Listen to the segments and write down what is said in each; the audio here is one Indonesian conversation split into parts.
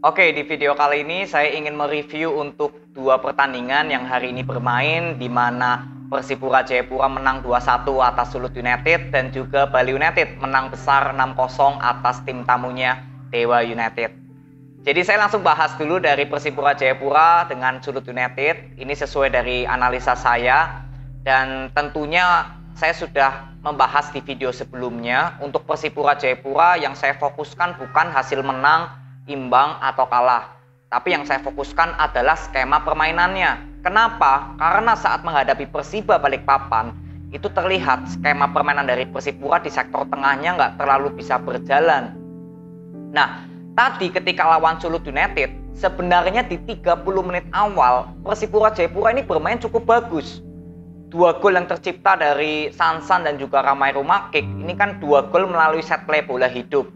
Oke, di video kali ini saya ingin mereview untuk dua pertandingan yang hari ini bermain, di mana Persipura Jayapura menang 2-1 atas Sulut United dan juga Bali United menang besar 6-0 atas tim tamunya Dewa United. Jadi saya langsung bahas dulu dari Persipura Jayapura dengan Sulut United. Ini sesuai dari analisa saya dan tentunya saya sudah membahas di video sebelumnya. Untuk Persipura Jayapura yang saya fokuskan bukan hasil menang, imbang atau kalah, tapi yang saya fokuskan adalah skema permainannya. Kenapa? Karena saat menghadapi Persiba Balikpapan itu terlihat skema permainan dari Persipura di sektor tengahnya nggak terlalu bisa berjalan. Nah, tadi ketika lawan Sulut United sebenarnya di 30 menit awal Persipura Jayapura ini bermain cukup bagus. Dua gol yang tercipta dari Sansan dan juga Ramai Rumakik ini kan dua gol melalui set play bola hidup.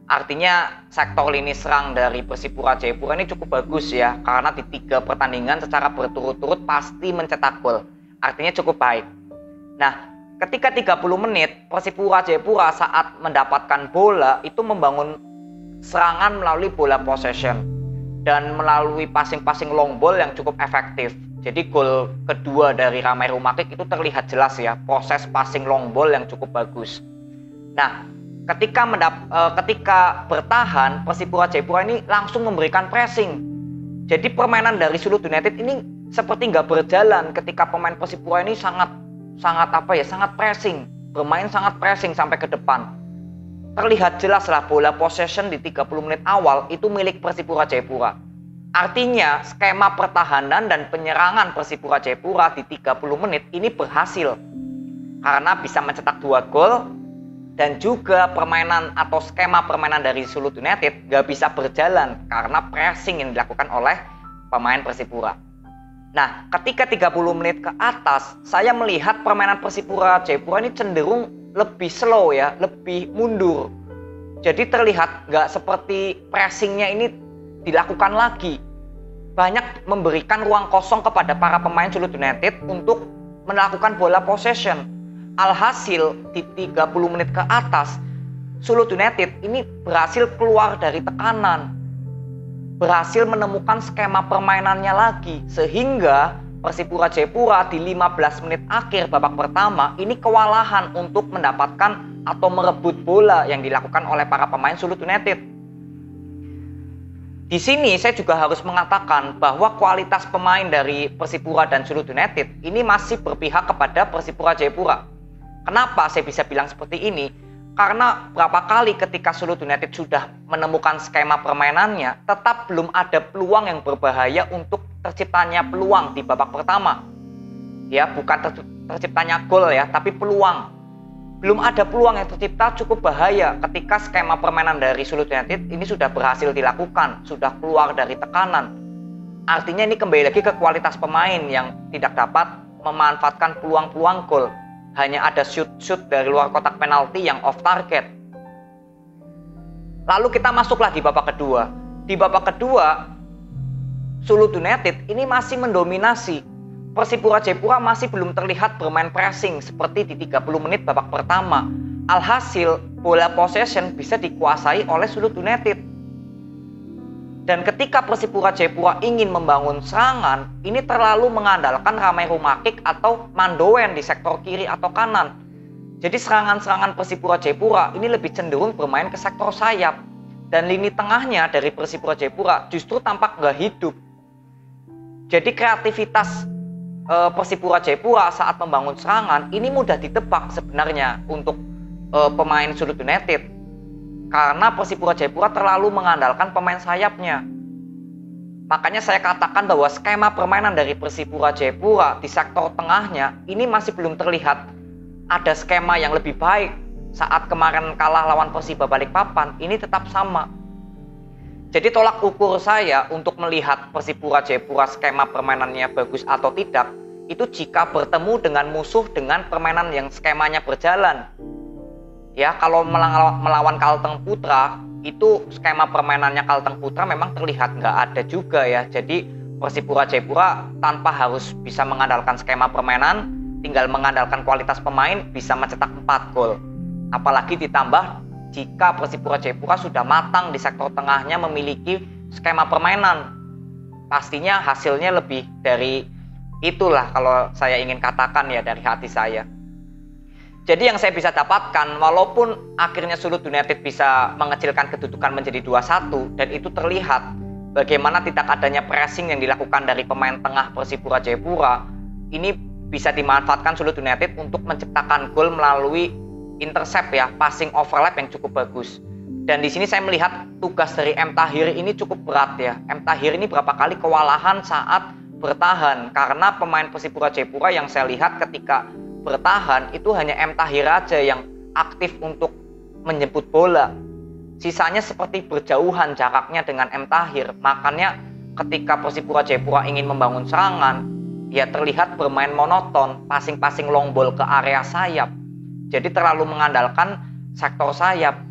Artinya sektor lini serang dari Persipura Jayapura ini cukup bagus ya, karena di 3 pertandingan secara berturut-turut pasti mencetak gol. Artinya cukup baik. Nah, ketika 30 menit Persipura Jayapura saat mendapatkan bola itu membangun serangan melalui bola possession dan melalui passing-passing long ball yang cukup efektif. Jadi gol kedua dari Ramai Rumakik itu terlihat jelas ya, proses passing long ball yang cukup bagus. Nah, ketika bertahan, Persipura Jayapura ini langsung memberikan pressing. Jadi permainan dari Sulut United ini seperti nggak berjalan ketika pemain Persipura ini sangat pressing, bermain sangat pressing sampai ke depan. Terlihat jelas lah bola possession di 30 menit awal itu milik Persipura Jayapura. Artinya skema pertahanan dan penyerangan Persipura Jayapura di 30 menit ini berhasil karena bisa mencetak 2 gol. Dan juga permainan atau skema permainan dari Sulut United gak bisa berjalan karena pressing yang dilakukan oleh pemain Persipura. Nah, ketika 30 menit ke atas, saya melihat permainan Persipura Jayapura ini cenderung lebih slow ya, lebih mundur. Jadi terlihat gak seperti pressingnya ini dilakukan lagi. Banyak memberikan ruang kosong kepada para pemain Sulut United untuk melakukan bola possession. Alhasil di 30 menit ke atas Sulut United ini berhasil keluar dari tekanan, berhasil menemukan skema permainannya lagi, sehingga Persipura Jayapura di 15 menit akhir babak pertama ini kewalahan untuk mendapatkan atau merebut bola yang dilakukan oleh para pemain Sulut United. Di sini saya juga harus mengatakan bahwa kualitas pemain dari Persipura dan Sulut United ini masih berpihak kepada Persipura Jayapura. Kenapa saya bisa bilang seperti ini? Karena berapa kali ketika Sulut United sudah menemukan skema permainannya, tetap belum ada peluang yang berbahaya untuk terciptanya peluang di babak pertama. Ya, bukan terciptanya gol ya, tapi peluang. Belum ada peluang yang tercipta cukup bahaya ketika skema permainan dari Sulut United ini sudah berhasil dilakukan, sudah keluar dari tekanan. Artinya ini kembali lagi ke kualitas pemain yang tidak dapat memanfaatkan peluang-peluang gol. Hanya ada shoot dari luar kotak penalti yang off target. Lalu kita masuklah di babak kedua. Di babak kedua, Sulut United ini masih mendominasi. Persipura Jayapura masih belum terlihat bermain pressing seperti di 30 menit babak pertama. Alhasil, bola possession bisa dikuasai oleh Sulut United. Dan ketika Persipura Jayapura ingin membangun serangan, ini terlalu mengandalkan Ramai Rumakik atau Mandoen di sektor kiri atau kanan. Jadi serangan-serangan Persipura Jayapura ini lebih cenderung bermain ke sektor sayap. Dan lini tengahnya dari Persipura Jayapura justru tampak nggak hidup. Jadi kreativitas Persipura Jayapura saat membangun serangan ini mudah ditebak sebenarnya untuk pemain Sulut United. Karena Persipura Jayapura terlalu mengandalkan pemain sayapnya. Makanya saya katakan bahwa skema permainan dari Persipura Jayapura di sektor tengahnya ini masih belum terlihat ada skema yang lebih baik. Saat kemarin kalah lawan Persiba Balikpapan ini tetap sama. Jadi tolak ukur saya untuk melihat Persipura Jayapura skema permainannya bagus atau tidak itu jika bertemu dengan musuh dengan permainan yang skemanya berjalan. Ya, kalau melawan Kalteng Putra, itu skema permainannya Kalteng Putra memang terlihat nggak ada juga ya. Jadi Persipura Jayapura tanpa harus bisa mengandalkan skema permainan, tinggal mengandalkan kualitas pemain bisa mencetak 4 gol. Apalagi ditambah jika Persipura Jayapura sudah matang di sektor tengahnya memiliki skema permainan. Pastinya hasilnya lebih dari itulah kalau saya ingin katakan ya dari hati saya. Jadi yang saya bisa dapatkan, walaupun akhirnya Solo United bisa mengecilkan kedudukan menjadi 2-1 dan itu terlihat bagaimana tidak adanya pressing yang dilakukan dari pemain tengah Persipura Jayapura, ini bisa dimanfaatkan Solo United untuk menciptakan gol melalui intercept ya, passing overlap yang cukup bagus. Dan di sini saya melihat tugas dari M. Tahir ini cukup berat ya. M. Tahir ini berapa kali kewalahan saat bertahan karena pemain Persipura Jayapura yang saya lihat ketika bertahan itu hanya M. Tahir aja yang aktif untuk menjemput bola. Sisanya seperti berjauhan jaraknya dengan M. Tahir. Makanya ketika Persipura Jayapura ingin membangun serangan, dia terlihat bermain monoton, passing-passing long ball ke area sayap. Jadi terlalu mengandalkan sektor sayap.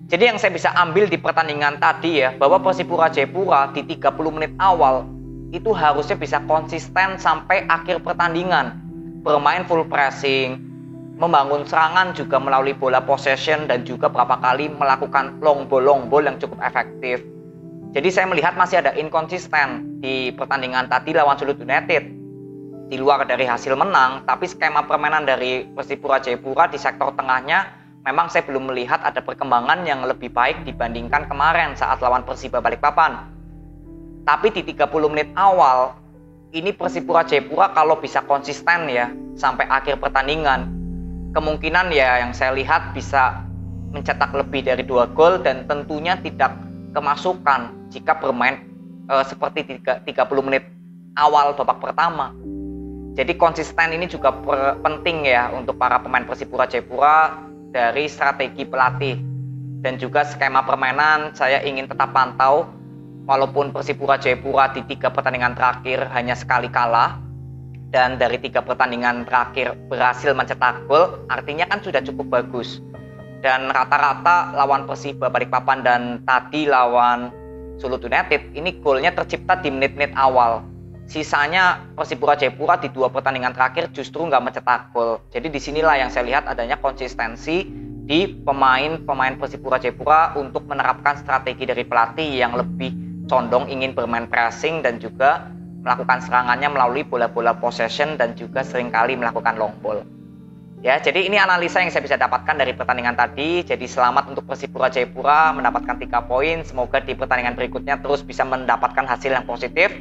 Jadi yang saya bisa ambil di pertandingan tadi ya, bahwa Persipura Jayapura di 30 menit awal itu harusnya bisa konsisten sampai akhir pertandingan. Bermain full pressing, membangun serangan juga melalui bola possession dan juga berapa kali melakukan long ball yang cukup efektif. Jadi saya melihat masih ada inkonsisten di pertandingan tadi lawan Solo United. Di luar dari hasil menang, tapi skema permainan dari Persipura Jayapura di sektor tengahnya memang saya belum melihat ada perkembangan yang lebih baik dibandingkan kemarin saat lawan Persiba Balikpapan. Tapi di 30 menit awal, ini Persipura Jayapura kalau bisa konsisten ya sampai akhir pertandingan, kemungkinan ya yang saya lihat bisa mencetak lebih dari 2 gol dan tentunya tidak kemasukan jika bermain seperti 30 menit awal babak pertama. Jadi konsisten ini juga penting ya untuk para pemain Persipura Jayapura dari strategi pelatih dan juga skema permainan. Saya ingin tetap pantau walaupun Persipura Jayapura di 3 pertandingan terakhir hanya sekali kalah dan dari 3 pertandingan terakhir berhasil mencetak gol, artinya kan sudah cukup bagus. Dan rata-rata lawan Persiba Balikpapan dan tadi lawan Solo United ini golnya tercipta di menit-menit awal. Sisanya Persipura Jayapura di 2 pertandingan terakhir justru nggak mencetak gol. Jadi disinilah yang saya lihat adanya konsistensi di pemain Persipura Jayapura untuk menerapkan strategi dari pelatih yang lebih condong ingin bermain pressing dan juga melakukan serangannya melalui bola-bola possession dan juga seringkali melakukan long ball. Ya, jadi ini analisa yang saya bisa dapatkan dari pertandingan tadi. Jadi selamat untuk Persipura Jayapura mendapatkan 3 poin. Semoga di pertandingan berikutnya terus bisa mendapatkan hasil yang positif.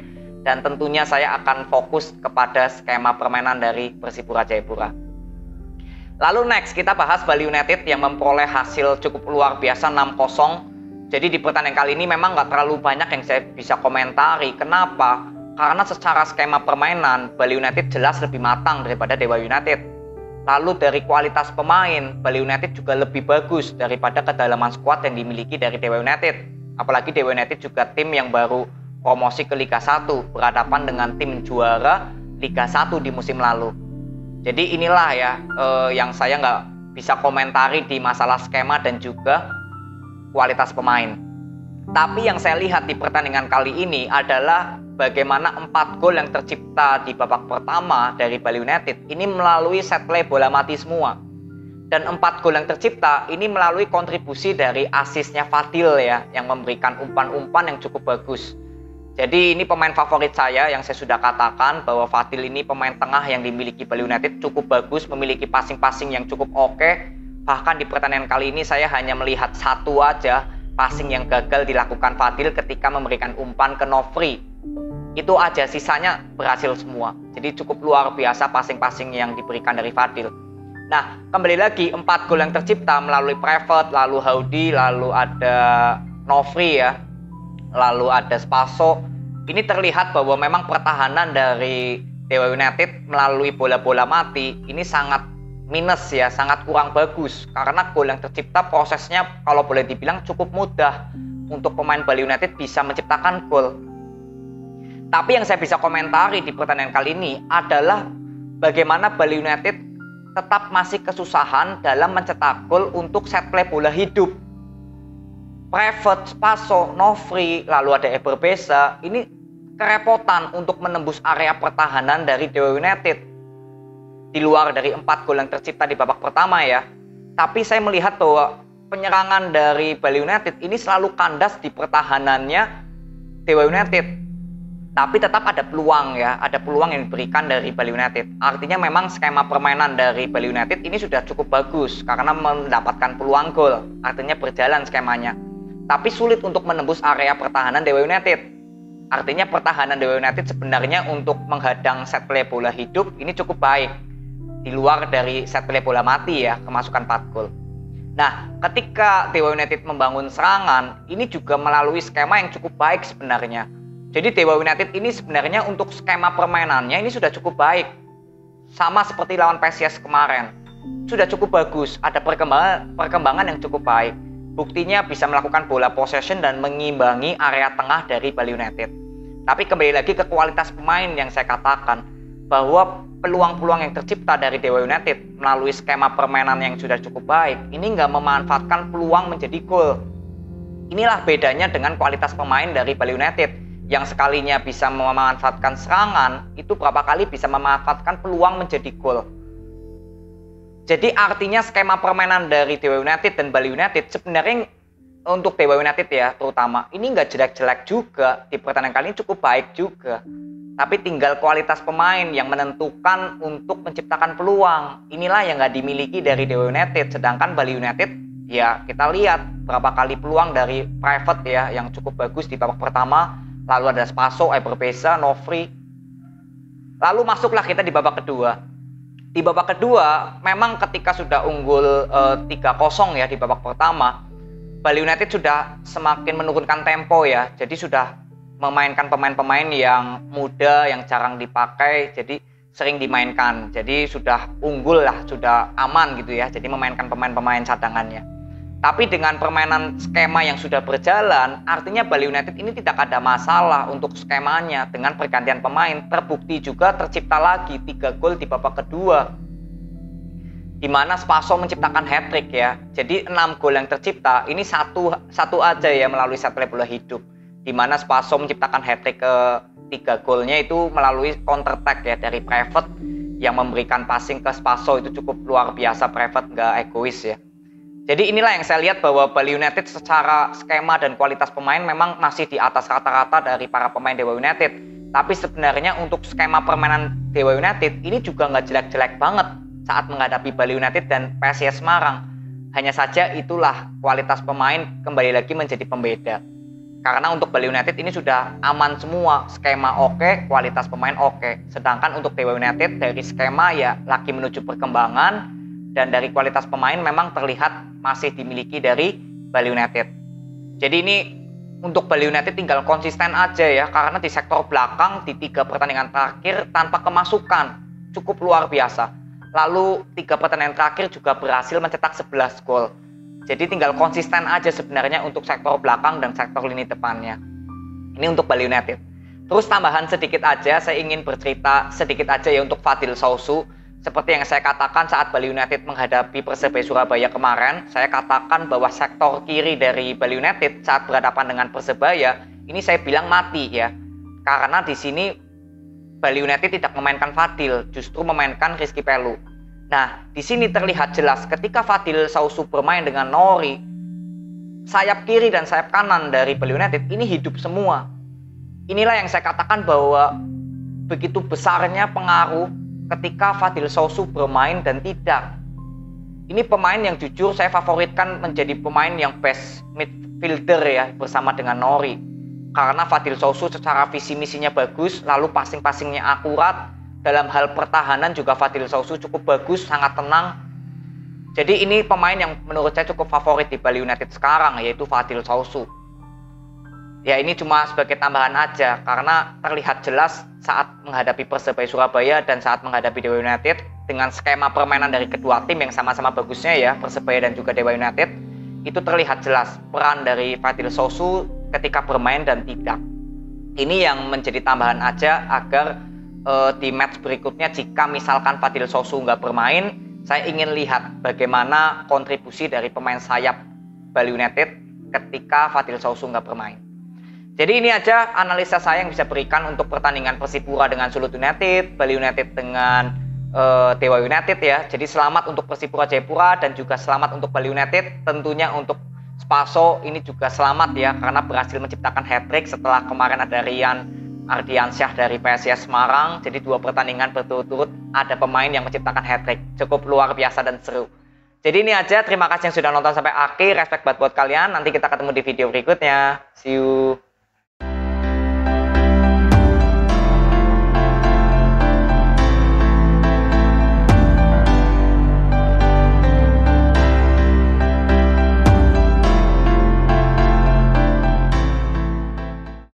Dan tentunya saya akan fokus kepada skema permainan dari Persipura Jayapura. Lalu next kita bahas Bali United yang memperoleh hasil cukup luar biasa 6-0. Jadi di pertandingan kali ini memang nggak terlalu banyak yang saya bisa komentari. Kenapa? Karena secara skema permainan Bali United jelas lebih matang daripada Dewa United. Lalu dari kualitas pemain Bali United juga lebih bagus daripada kedalaman skuad yang dimiliki dari Dewa United. Apalagi Dewa United juga tim yang baru promosi ke Liga 1 berhadapan dengan tim juara Liga 1 di musim lalu. Jadi inilah ya yang saya nggak bisa komentari di masalah skema dan juga kualitas pemain. Tapi yang saya lihat di pertandingan kali ini adalah bagaimana 4 gol yang tercipta di babak pertama dari Bali United ini melalui set play bola mati semua. Dan 4 gol yang tercipta ini melalui kontribusi dari asisnya Fadil ya, yang memberikan umpan-umpan yang cukup bagus. Jadi ini pemain favorit saya yang saya sudah katakan bahwa Fadil ini pemain tengah yang dimiliki Bali United cukup bagus, memiliki passing-passing yang cukup oke. Bahkan di pertandingan kali ini saya hanya melihat 1 aja passing yang gagal dilakukan Fadil ketika memberikan umpan ke Nofri. Itu aja, sisanya berhasil semua. Jadi cukup luar biasa passing-passing yang diberikan dari Fadil. Nah, kembali lagi 4 gol yang tercipta melalui Private, lalu Haudi, lalu ada Nofri ya, lalu ada Spaso. Ini terlihat bahwa memang pertahanan dari Dewa United melalui bola-bola mati ini sangat minus ya, sangat kurang bagus. Karena gol yang tercipta prosesnya kalau boleh dibilang cukup mudah untuk pemain Bali United bisa menciptakan gol. Tapi yang saya bisa komentari di pertandingan kali ini adalah bagaimana Bali United tetap masih kesusahan dalam mencetak gol untuk set play bola hidup. Private, Spaso, Nofri, lalu ada Eber Beza, ini kerepotan untuk menembus area pertahanan dari Dewa United. Di luar dari 4 gol yang tercipta di babak pertama ya. Tapi saya melihat bahwa penyerangan dari Bali United ini selalu kandas di pertahanannya Dewa United. Tapi tetap ada peluang ya, ada peluang yang diberikan dari Bali United. Artinya memang skema permainan dari Bali United ini sudah cukup bagus karena mendapatkan peluang gol. Artinya berjalan skemanya. Tapi sulit untuk menembus area pertahanan Dewa United. Artinya pertahanan Dewa United sebenarnya untuk menghadang set play bola hidup ini cukup baik. Di luar dari set play bola mati ya, kemasukan 4 gol. Nah, ketika Dewa United membangun serangan, ini juga melalui skema yang cukup baik sebenarnya. Jadi Dewa United ini sebenarnya untuk skema permainannya ini sudah cukup baik. Sama seperti lawan PSIS kemarin. Sudah cukup bagus, ada perkembangan yang cukup baik. Buktinya bisa melakukan bola possession dan mengimbangi area tengah dari Bali United. Tapi kembali lagi ke kualitas pemain yang saya katakan, bahwa peluang-peluang yang tercipta dari Dewa United melalui skema permainan yang sudah cukup baik, ini nggak memanfaatkan peluang menjadi gol. Inilah bedanya dengan kualitas pemain dari Bali United. Yang sekalinya bisa memanfaatkan serangan, itu berapa kali bisa memanfaatkan peluang menjadi gol. Jadi artinya skema permainan dari Dewa United dan Bali United sebenarnya untuk Dewa United ya terutama, ini nggak jelek-jelek juga, di pertandingan kali ini cukup baik juga. Tapi tinggal kualitas pemain yang menentukan untuk menciptakan peluang. Inilah yang nggak dimiliki dari Dewa United, sedangkan Bali United ya kita lihat berapa kali peluang dari Private ya yang cukup bagus di babak pertama. Lalu ada Spaso, Eberbeza, Nofri. Lalu masuklah kita di babak kedua. Di babak kedua, memang ketika sudah unggul 3-0 ya di babak pertama, Bali United sudah semakin menurunkan tempo ya. Jadi sudah memainkan pemain-pemain yang muda, yang jarang dipakai, jadi sering dimainkan. Jadi sudah unggul lah, sudah aman gitu ya. Jadi memainkan pemain-pemain cadangannya. Tapi dengan permainan skema yang sudah berjalan, artinya Bali United ini tidak ada masalah untuk skemanya. Dengan pergantian pemain, terbukti juga tercipta lagi 3 gol di babak kedua. Di mana Spaso menciptakan hat-trick ya. Jadi 6 gol yang tercipta, ini satu aja ya melalui set play bola hidup. Di mana Spaso menciptakan hat-trick ke 3 golnya itu melalui counter attack ya dari Private yang memberikan passing ke Spaso itu cukup luar biasa. Private nggak egois ya. Jadi inilah yang saya lihat bahwa Bali United secara skema dan kualitas pemain memang masih di atas rata-rata dari para pemain Dewa United. Tapi sebenarnya untuk skema permainan Dewa United ini juga nggak jelek-jelek banget saat menghadapi Bali United dan PSIS Semarang. Hanya saja itulah kualitas pemain kembali lagi menjadi pembeda. Karena untuk Bali United ini sudah aman semua, skema oke, kualitas pemain oke. Sedangkan untuk Dewa United dari skema ya lagi menuju perkembangan. Dan dari kualitas pemain memang terlihat masih dimiliki dari Bali United. Jadi ini untuk Bali United tinggal konsisten aja ya. Karena di sektor belakang di 3 pertandingan terakhir tanpa kemasukan. Cukup luar biasa. Lalu 3 pertandingan terakhir juga berhasil mencetak 11 gol. Jadi tinggal konsisten aja sebenarnya untuk sektor belakang dan sektor lini depannya. Ini untuk Bali United. Terus tambahan sedikit aja, saya ingin bercerita sedikit aja ya untuk Fadil Sausu. Seperti yang saya katakan saat Bali United menghadapi Persebaya Surabaya kemarin, saya katakan bahwa sektor kiri dari Bali United saat berhadapan dengan Persebaya, ini saya bilang mati ya. Karena di sini Bali United tidak memainkan Fadil, justru memainkan Rizky Pelu. Nah, di sini terlihat jelas ketika Fadil Sausu bermain dengan Nori, sayap kiri dan sayap kanan dari Bali United ini hidup semua. Inilah yang saya katakan bahwa begitu besarnya pengaruh ketika Fadil Sausu bermain dan tidak. Ini pemain yang jujur saya favoritkan menjadi pemain yang best midfielder ya bersama dengan Nori. Karena Fadil Sausu secara visi misinya bagus, lalu passing-passingnya akurat. Dalam hal pertahanan juga Fadil Sausu cukup bagus, sangat tenang. Jadi ini pemain yang menurut saya cukup favorit di Bali United sekarang, yaitu Fadil Sausu. Ya ini cuma sebagai tambahan aja, karena terlihat jelas saat menghadapi Persebaya Surabaya dan saat menghadapi Dewa United dengan skema permainan dari kedua tim yang sama-sama bagusnya ya, Persebaya dan juga Dewa United, itu terlihat jelas peran dari Fadil Sausu ketika bermain dan tidak. Ini yang menjadi tambahan aja agar di match berikutnya jika misalkan Fadil Sausu nggak bermain, saya ingin lihat bagaimana kontribusi dari pemain sayap Bali United ketika Fadil Sausu nggak bermain. Jadi ini aja analisa saya yang bisa berikan untuk pertandingan Persipura dengan Sulut United, Bali United dengan Dewa United ya. Jadi selamat untuk Persipura Jayapura dan juga selamat untuk Bali United. Tentunya untuk Spaso ini juga selamat ya karena berhasil menciptakan hat-trick setelah kemarin ada Rian Ardiansyah dari PSIS Semarang. Jadi 2 pertandingan berturut-turut ada pemain yang menciptakan hat-trick. Cukup luar biasa dan seru. Jadi ini aja, terima kasih yang sudah nonton sampai akhir. Respect buat kalian. Nanti kita ketemu di video berikutnya. See you.